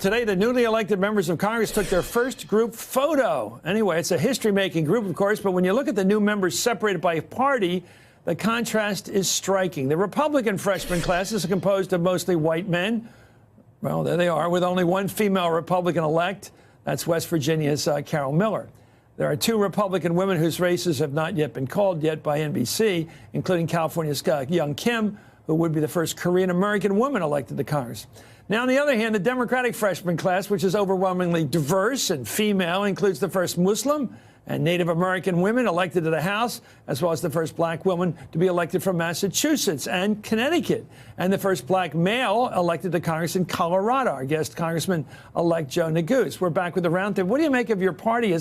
today, the newly elected members of Congress took their first group photo. Anyway, it's a history-making group, of course, but when you look at the new members separated by party, the contrast is striking. The Republican freshman class is composed of mostly white men. Well, there they are, with only one female Republican-elect. That's West Virginia's Carol Miller. There are two Republican women whose races have not yet been called yet by NBC, including California's Young Kim, who would be the first Korean-American woman elected to Congress. Now, on the other hand, the Democratic freshman class, which is overwhelmingly diverse and female, includes the first Muslim and Native American women elected to the House, as well as the first black woman to be elected from Massachusetts and Connecticut, and the first black male elected to Congress in Colorado, our guest Congressman-elect Joe Neguse. We're back with the roundtable. What do you make of your party?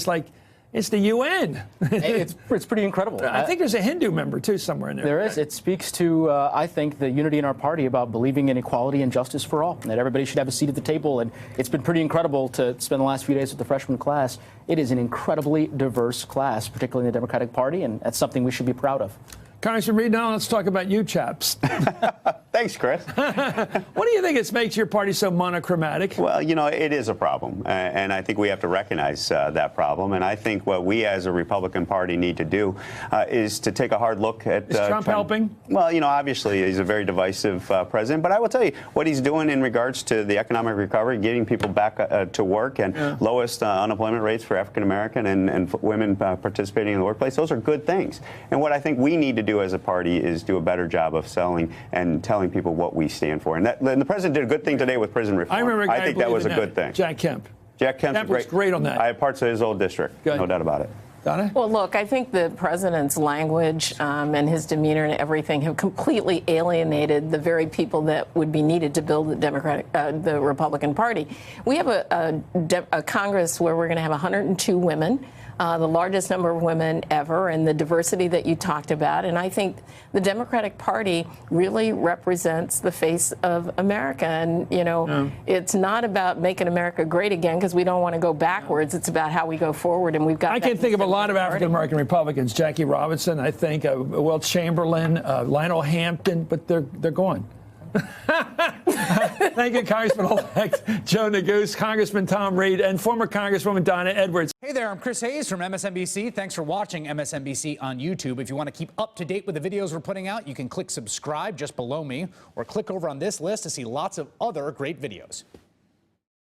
It's the UN. It's pretty incredible. I think there's a Hindu member, too, somewhere in there. There is. It speaks to, I think, the unity in our party about believing in equality and justice for all, and that everybody should have a seat at the table. And it's been pretty incredible to spend the last few days with the freshman class. It is an incredibly diverse class, particularly in the Democratic Party, and that's something we should be proud of. Congressman Reed, now let's talk about you chaps. Thanks, Chris. What do you think makes your party so monochromatic? Well, you know, it is a problem, and I think we have to recognize that problem. And I think what we as a Republican Party need to do is to take a hard look at... Is Trump helping? Well, you know, obviously he's a very divisive president, but I will tell you what he's doing in regards to the economic recovery, getting people back to work, and lowest unemployment rates for African American and women participating in the workplace. Those are good things. And what I think we need to do as a party is do a better job of selling and telling people what we stand for. And the president did a good thing today with prison reform. I remember I think that was a good thing. Jack Kemp. Jack Kemp was great on that. I have parts of his old district. Good. No doubt about it. Donna? Well, look, I think the president's language and his demeanor and everything have completely alienated the very people that would be needed to build the Republican Party. We have a Congress where we're going to have 102 women. The largest number of women ever, and the diversity that you talked about. And I think the Democratic Party really represents the face of America. And, you know, it's not about making America great again, because we don't want to go backwards. It's about how we go forward. And we've got... I can think of a lot of African-American Republicans. Jackie Robinson, I think, Will Chamberlain, Lionel Hampton, but they're gone. Thank you, Congressman-elect Joe Neguse, Congressman Tom Reed, and former Congresswoman Donna Edwards. Hey there, I'm Chris Hayes from MSNBC. Thanks for watching MSNBC on YouTube. If you want to keep up to date with the videos we're putting out, you can click subscribe just below me, or click over on this list to see lots of other great videos.